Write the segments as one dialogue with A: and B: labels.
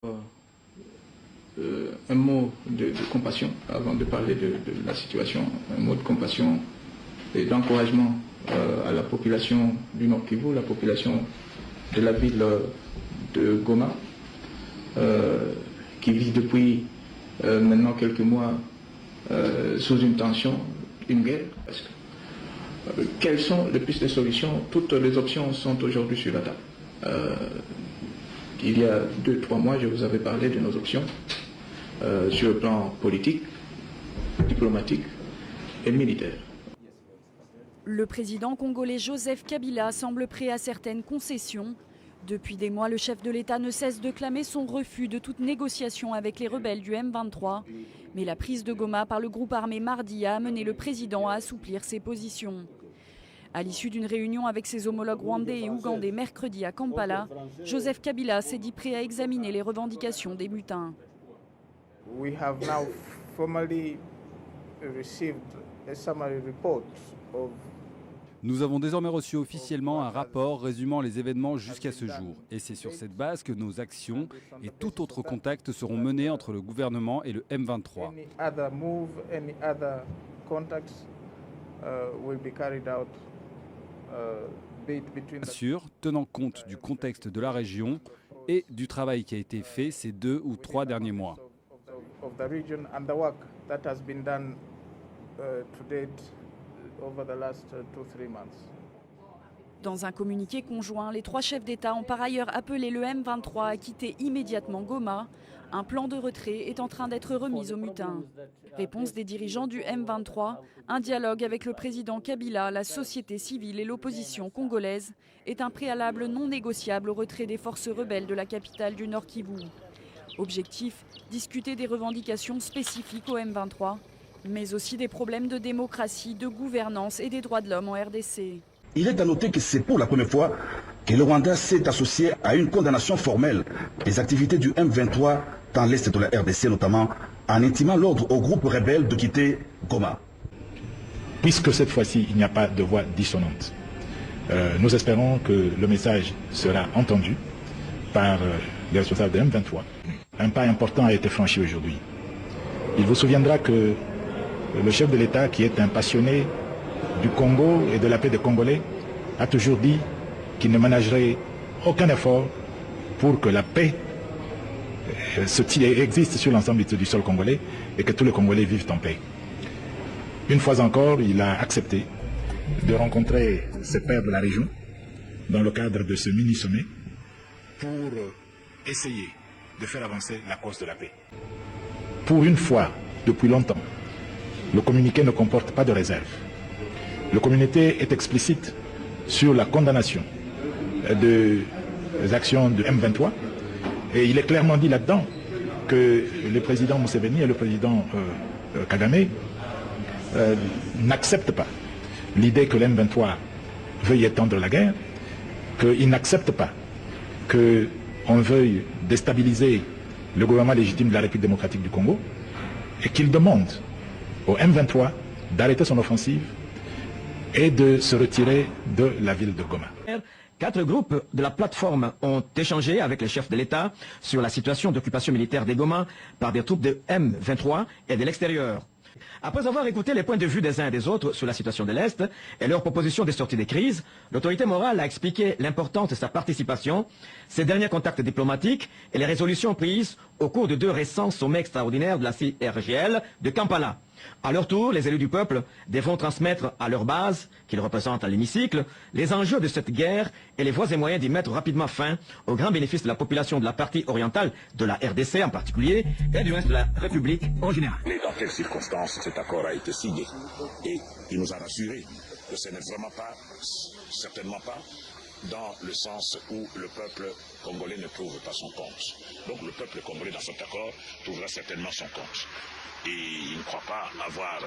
A: Un mot de compassion avant de parler de la situation, un mot de compassion et d'encouragement à la population du Nord Kivu, la population de la ville de Goma, qui vit depuis maintenant quelques mois sous une tension, une guerre. Quelles sont les pistes de solutions? Toutes les options sont aujourd'hui sur la table. Il y a 2-3 mois, je vous avais parlé de nos options sur le plan politique, diplomatique et militaire.
B: Le président congolais Joseph Kabila semble prêt à certaines concessions. Depuis des mois, le chef de l'État ne cesse de clamer son refus de toute négociation avec les rebelles du M23. Mais la prise de Goma par le groupe armé mardi a amené le président à assouplir ses positions. À l'issue d'une réunion avec ses homologues rwandais et ougandais mercredi à Kampala, Joseph Kabila s'est dit prêt à examiner les revendications des mutins.
C: We have now formally received a summary report of...
D: Nous avons désormais reçu officiellement un rapport résumant les événements jusqu'à ce jour. Et c'est sur cette base que nos actions et tout autre contact seront menés entre le gouvernement et le M23.
C: Any other move, any other contacts will be carried out between
D: Bien sûr, tenant compte du contexte de la région et du travail qui a été fait ces 2 ou 3 derniers mois.
C: of the region and the work that has been done to date over the last 2-3 months.
B: Dans un communiqué conjoint, les 3 chefs d'État ont par ailleurs appelé le M23 à quitter immédiatement Goma. Un plan de retrait est en train d'être remis aux mutins. Réponse des dirigeants du M23, un dialogue avec le président Kabila, la société civile et l'opposition congolaise est un préalable non négociable au retrait des forces rebelles de la capitale du Nord Kivu. Objectif, discuter des revendications spécifiques au M23, mais aussi des problèmes de démocratie, de gouvernance et des droits de l'homme en RDC.
E: Il est à noter que c'est pour la première fois que le Rwanda s'est associé à une condamnation formelle des activités du M23 dans l'est de la RDC, notamment en intimant l'ordre aux groupes rebelles de quitter Goma.
F: Puisque cette fois-ci, il n'y a pas de voix dissonante, nous espérons que le message sera entendu par les responsables de M23. Un pas important a été franchi aujourd'hui. Il vous souviendra que le chef de l'État, qui est un passionné du Congo et de la paix des Congolais, a toujours dit qu'il ne ménagerait aucun effort pour que la paix existe sur l'ensemble du sol congolais et que tous les Congolais vivent en paix. Une fois encore, il a accepté de rencontrer ses pairs de la région dans le cadre de ce mini-sommet pour essayer de faire avancer la cause de la paix. Pour une fois, depuis longtemps, le communiqué ne comporte pas de réserve. Le communiqué est explicite sur la condamnation des actions de M23 et il est clairement dit là-dedans que le président Museveni et le président Kagame n'acceptent pas l'idée que l'M23 veuille étendre la guerre, qu'ils n'acceptent pas qu'on veuille déstabiliser le gouvernement légitime de la République démocratique du Congo et qu'ils demandent au M23 d'arrêter son offensive et de se retirer de la ville de Goma.
G: 4 groupes de la plateforme ont échangé avec les chefs de l'État sur la situation d'occupation militaire des Goma par des troupes de M23 et de l'extérieur. Après avoir écouté les points de vue des uns et des autres sur la situation de l'Est et leurs propositions de sortie des crises, l'autorité morale a expliqué l'importance de sa participation, ses derniers contacts diplomatiques et les résolutions prises au cours de 2 récents sommets extraordinaires de la CIRGL de Kampala. À leur tour, les élus du peuple devront transmettre à leur base, qu'ils représentent à l'hémicycle, les enjeux de cette guerre et les voies et moyens d'y mettre rapidement fin au grand bénéfice de la population de la partie orientale de la RDC en particulier et du reste de la République en général.
H: Mais dans quelles circonstances cet accord a été signé? Et il nous a rassuré que ce n'est vraiment pas, certainement pas, dans le sens où le peuple congolais ne trouve pas son compte. Donc le peuple congolais dans cet accord trouvera certainement son compte. Et il ne croit pas avoir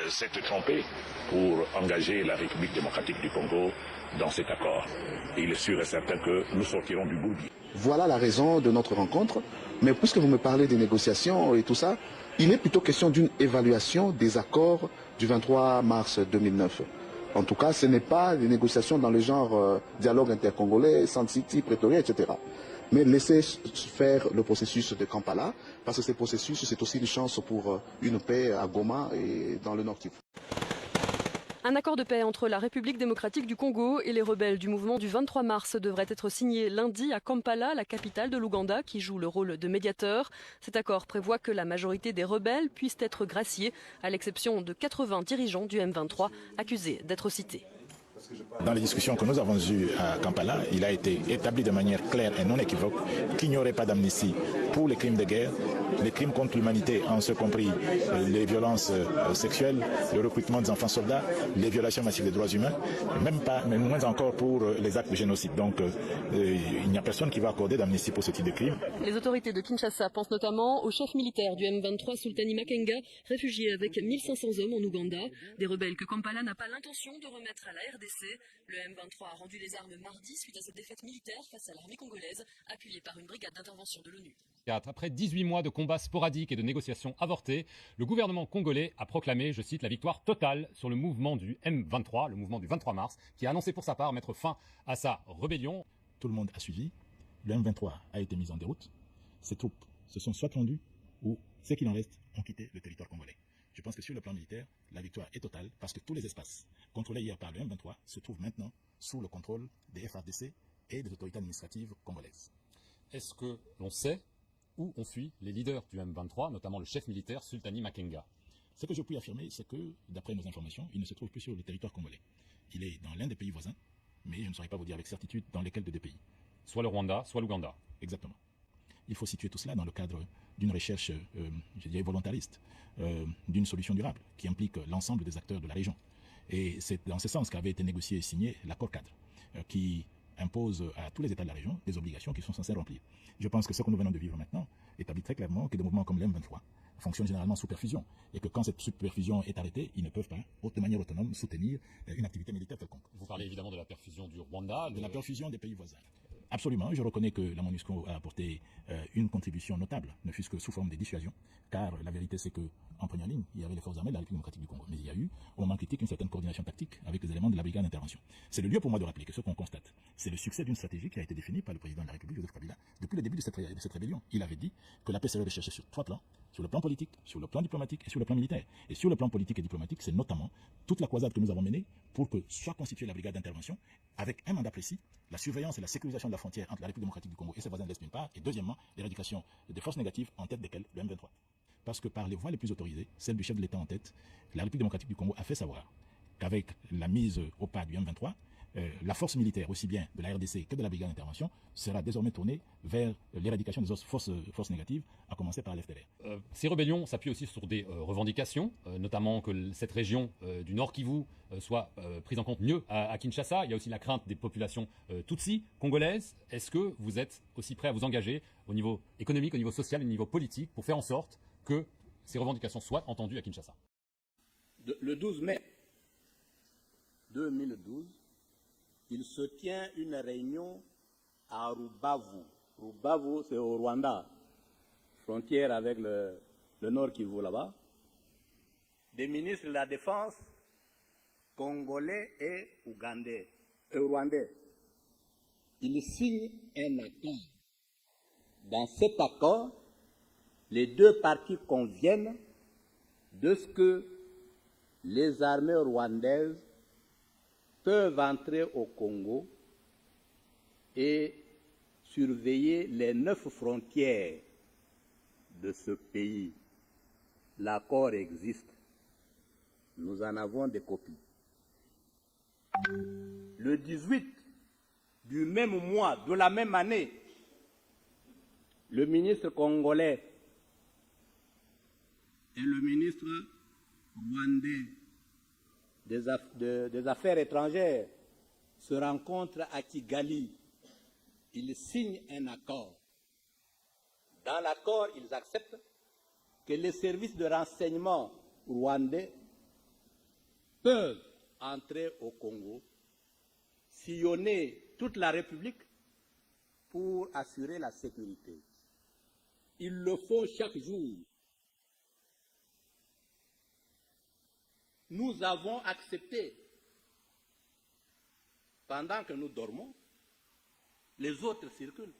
H: s'être trompé pour engager la République démocratique du Congo dans cet accord. Et il est sûr et certain que nous sortirons du bout.
E: Voilà la raison de notre rencontre. Mais puisque vous me parlez des négociations et tout ça, il est plutôt question d'une évaluation des accords du 23 mars 2009.
I: En tout cas, ce n'est pas des négociations dans le genre dialogue intercongolais, Sun City, Pretoria, etc. Mais laisser faire le processus de Kampala, parce que ce processus, c'est aussi une chance pour une paix à Goma et dans le Nord Kivu.
J: Un accord de paix entre la République démocratique du Congo et les rebelles du mouvement du 23 mars devrait être signé lundi à Kampala, la capitale de l'Ouganda, qui joue le rôle de médiateur. Cet accord prévoit que la majorité des rebelles puissent être graciés, à l'exception de 80 dirigeants du M23 accusés d'être cités.
F: Dans les discussions que nous avons eues à Kampala, il a été établi de manière claire et non équivoque qu'il n'y aurait pas d'amnistie pour les crimes de guerre, les crimes contre l'humanité, en ce compris les violences sexuelles, le recrutement des enfants soldats, les violations massives des droits humains, mais moins encore pour les actes de génocide. Donc il n'y a personne qui va accorder d'amnistie pour ce type de crimes.
J: Les autorités de Kinshasa pensent notamment au chef militaire du M23, Sultani Makenga, réfugié avec 1500 hommes en Ouganda, des rebelles que Kampala n'a pas l'intention de remettre à la RDC. Le M23 a rendu les armes mardi suite à cette défaite militaire face à l'armée congolaise, appuyée par une brigade d'intervention de l'ONU.
K: Après 18 mois de combats sporadiques et de négociations avortées, le gouvernement congolais a proclamé, je cite, la victoire totale sur le mouvement du M23, le mouvement du 23 mars, qui a annoncé pour sa part mettre fin à sa rébellion.
F: Tout le monde a suivi, le M23 a été mis en déroute, ses troupes se sont soit rendues ou, ce qu'il en reste, ont quitté le territoire congolais. Je pense que sur le plan militaire, la victoire est totale parce que tous les espaces contrôlés hier par le M23 se trouvent maintenant sous le contrôle des FARDC et des autorités administratives congolaises.
K: Est-ce que l'on sait où ont fui les leaders du M23, notamment le chef militaire Sultani Makenga?
F: Ce que je puis affirmer, c'est que, d'après nos informations, il ne se trouve plus sur le territoire congolais. Il est dans l'un des pays voisins, mais je ne saurais pas vous dire avec certitude dans lesquels de deux pays.
K: Soit le Rwanda, soit l'Ouganda.
F: Exactement. Il faut situer tout cela dans le cadre d'une recherche, je dirais, volontariste, d'une solution durable qui implique l'ensemble des acteurs de la région. Et c'est dans ce sens qu'avait été négocié et signé l'accord cadre qui impose à tous les États de la région des obligations qu'ils sont censés remplir. Je pense que ce que nous venons de vivre maintenant établit très clairement que des mouvements comme l'M23 fonctionnent généralement sous perfusion et que quand cette perfusion est arrêtée, ils ne peuvent pas, de manière autonome, soutenir une activité militaire quelconque.
K: Vous parlez évidemment de la perfusion du Rwanda.
F: De la perfusion des pays voisins. Absolument, je reconnais que la MONUSCO a apporté une contribution notable, ne fût-ce que sous forme de dissuasion, car la vérité c'est que en première ligne, il y avait les forces armées de la République démocratique du Congo, mais il y a eu, au moment critique, une certaine coordination tactique avec les éléments de la brigade d'intervention. C'est le lieu pour moi de rappeler que ce qu'on constate, c'est le succès d'une stratégie qui a été définie par le président de la République, Joseph Kabila, depuis le début de cette rébellion. Il avait dit que la paix serait recherchée sur 3 plans, sur le plan politique, sur le plan diplomatique et sur le plan militaire. Et sur le plan politique et diplomatique, c'est notamment toute la croisade que nous avons menée pour que soit constituée la brigade d'intervention avec un mandat précis, la surveillance et la sécurisation de la frontière entre la République démocratique du Congo et ses voisins de l'Est d'une part, et deuxièmement, l'éradication des forces négatives en tête desquelles le M23. Parce que par les voies les plus autorisées, celle du chef de l'État en tête, la République démocratique du Congo a fait savoir qu'avec la mise au pas du M23, la force militaire, aussi bien de la RDC que de la brigade d'intervention, sera désormais tournée vers l'éradication des forces négatives, à commencer par l'FDLR.
K: Ces rébellions s'appuient aussi sur des revendications, notamment que cette région du Nord Kivu soit prise en compte mieux à Kinshasa. Il y a aussi la crainte des populations Tutsi, congolaises. Est-ce que vous êtes aussi prêt à vous engager au niveau économique, au niveau social et au niveau politique pour faire en sorte que ces revendications soient entendues à Kinshasa?
L: Le 12 mai 2012, il se tient une réunion à Rubavu. Rubavu, c'est au Rwanda, frontière avec le Nord Kivu là-bas. Des ministres de la Défense congolais et rwandais. Ils signent un accord. Dans cet accord, les deux parties conviennent de ce que les armées rwandaises peuvent entrer au Congo et surveiller les 9 frontières de ce pays. L'accord existe. Nous en avons des copies. Le 18 du même mois, de la même année, le ministre congolais et le ministre rwandais des Affaires étrangères se rencontrent à Kigali. Ils signent un accord. Dans l'accord, ils acceptent que les services de renseignement rwandais peuvent entrer au Congo, sillonner toute la République pour assurer la sécurité. Ils le font chaque jour. Nous avons accepté pendant que nous dormons, les autres circulent,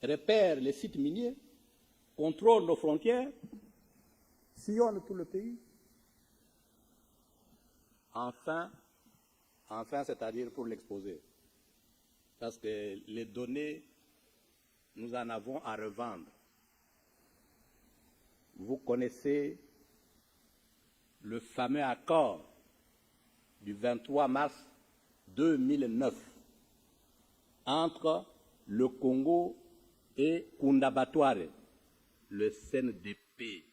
L: repèrent les sites miniers, contrôlent nos frontières, sillonnent tout le pays. Enfin, c'est-à-dire pour l'exposer, parce que les données, nous en avons à revendre. Vous connaissez le fameux accord du 23 mars 2009 entre le Congo et Kundabatware, le CNDP.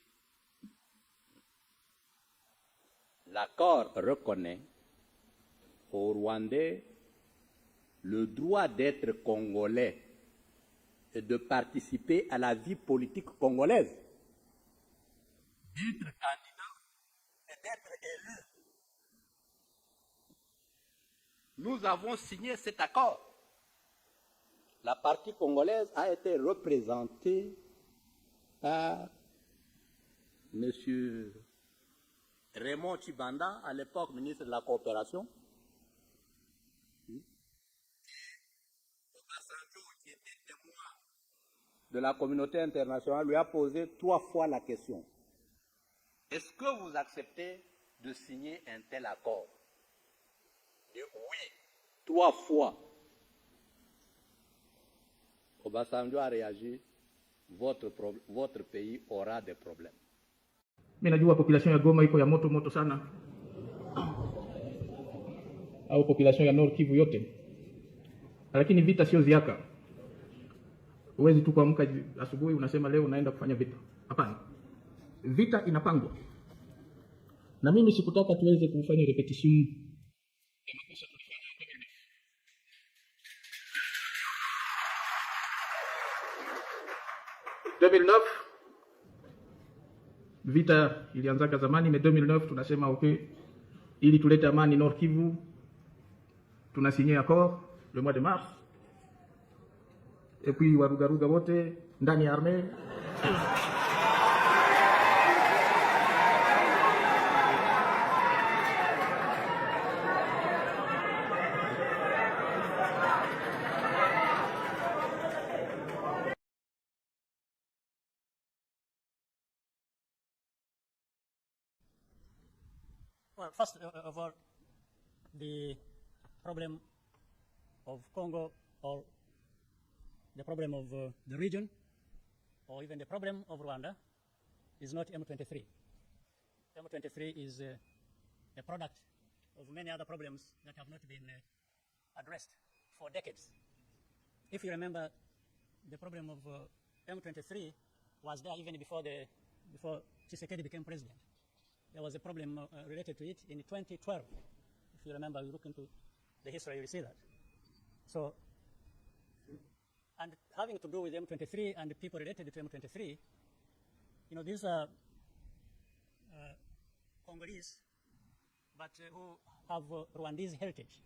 L: L'accord reconnaît aux Rwandais le droit d'être congolais et de participer à la vie politique congolaise, d'être candidat et d'être élu. Nous avons signé cet accord. La partie congolaise a été représentée par M. Raymond Chibanda, à l'époque ministre de la Coopération, qui était témoin de la communauté internationale, lui a posé 3 fois la question. Est-ce que vous acceptez de signer un tel accord? Et oui, 3 fois. Obasanjo a réagi, votre pays aura des problèmes.
C: Mimi najua population ya Goma iko ya moto sana, au population ya Nord Kivu yote, lakini vita sio ziaka. Huwezi tu kuamka asubuhi unasema leo unaenda kufanya vita. Hapana, vita inapangwa, na mimi sikutaka tuweze kufanya repetition ya makosa tulifanya 2009. Vita ilianzaka zamani, mais 2009 tunasema okay, ili tulete amani Nord Kivu, tuna signé accord le mois de mars, et puis warugaruga wote ndani ya armée
M: Well, first of all, the problem of Congo, or the problem of the region, or even the problem of Rwanda, is not M23. M23 is a product of many other problems that have not been addressed for decades. If you remember, the problem of M23 was there even before Tshisekedi became president. There was a problem related to it in 2012. If you remember, you look into the history, you will see that. So, and having to do with M23 and the people related to M23, you know, these are Congolese, but who have Rwandese heritage.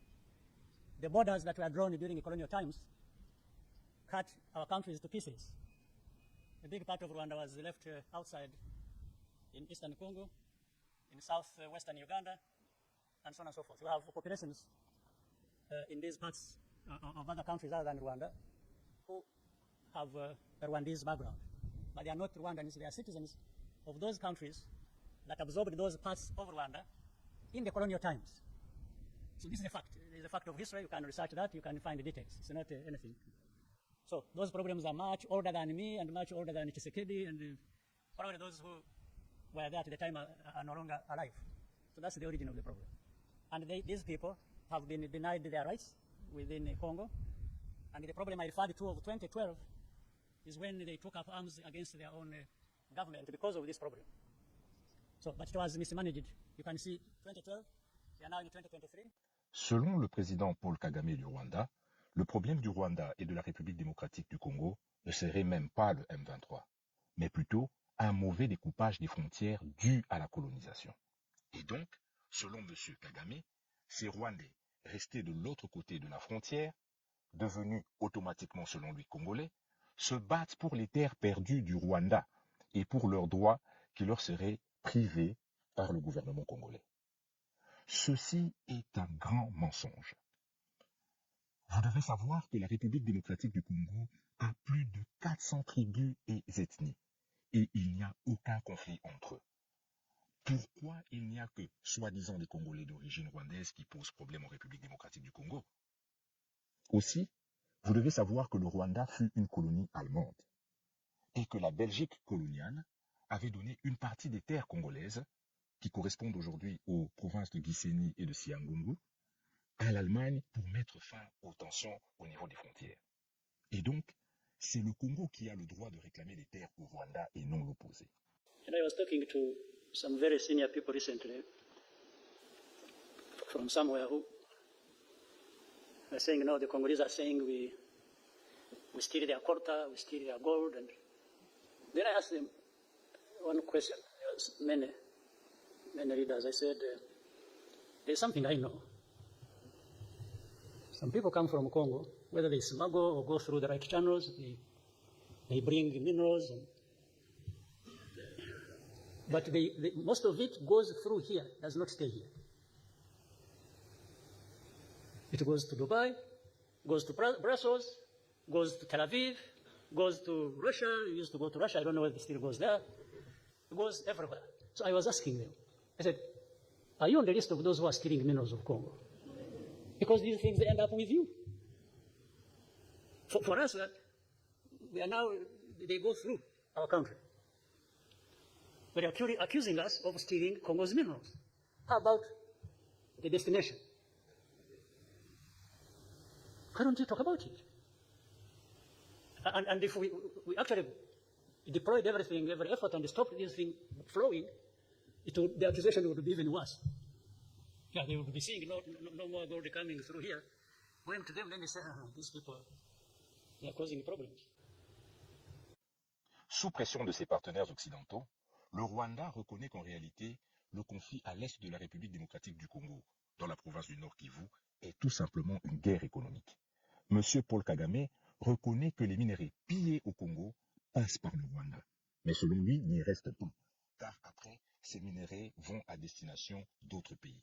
M: The borders that were drawn during the colonial times cut our countries to pieces. A big part of Rwanda was left outside in eastern Congo, in southwestern Uganda, and so on and so forth. We have populations in these parts of other countries other than Rwanda who have a Rwandese background. But they are not Rwandans, they are citizens of those countries that absorbed those parts of Rwanda in the colonial times. So this is a fact. It is a fact of history. You can research that, you can find the details. It's not anything. So those problems are much older than me and much older than Tshisekedi, and probably those who were there at the time are no longer alive. So that's the origin of the problem. And these people have been denied their rights within Congo. And the problem I referred to of 2012 is when they took up arms against their own government because of this problem. So, but it was mismanaged. You can see 2012, we are now in 2023.
N: Selon le président Paul Kagame du Rwanda, le problème du Rwanda et de la République démocratique du Congo ne serait même pas le M23, mais plutôt un mauvais découpage des frontières dû à la colonisation. Et donc, selon M. Kagame, ces Rwandais restés de l'autre côté de la frontière, devenus automatiquement, selon lui, Congolais, se battent pour les terres perdues du Rwanda et pour leurs droits qui leur seraient privés par le gouvernement congolais. Ceci est un grand mensonge. Vous devez savoir que la République démocratique du Congo a plus de 400 tribus et ethnies, et il n'y a aucun conflit entre eux. Pourquoi il n'y a que, soi-disant, des Congolais d'origine rwandaise qui posent problème en République démocratique du Congo? Aussi, vous devez savoir que le Rwanda fut une colonie allemande et que la Belgique coloniale avait donné une partie des terres congolaises, qui correspondent aujourd'hui aux provinces de Gisenyi et de Siangungu, à l'Allemagne pour mettre fin aux tensions au niveau des frontières. Et donc, c'est le Congo qui a le droit de réclamer des terres au Rwanda et non l'opposé.
M: And I was talking to some very senior people recently from somewhere who were saying, no, the Congolese are saying we steal their quota, we steal their gold. And then I asked them one question. There was many leaders. I said, there's something I know. Some people come from Congo, whether they smuggle or go through the right channels, they bring minerals, but most of it goes through here, does not stay here. It goes to Dubai, goes to Brussels, goes to Tel Aviv, goes to Russia. It used to go to Russia. I don't know whether it still goes there. It goes everywhere. So I was asking them, I said, are you on the list of those who are stealing minerals of Congo? Because these things, they end up with you. For us, we are now, they go through our country. But they're accusing us of stealing Congo's minerals. How about the destination? Why don't you talk about it? And if we actually deployed everything, every effort, and stopped this thing flowing, the accusation would be even worse. Yeah, they would be seeing no more gold coming through here. Going to them, then they say, these people, they are causing problems.
N: Sous pression de ses partenaires occidentaux, le Rwanda reconnaît qu'en réalité, le conflit à l'est de la République démocratique du Congo, dans la province du Nord Kivu, est tout simplement une guerre économique. Monsieur Paul Kagame reconnaît que les minerais pillés au Congo passent par le Rwanda. Mais selon lui, il n'y reste pas, car après, ces minerais vont à destination d'autres pays.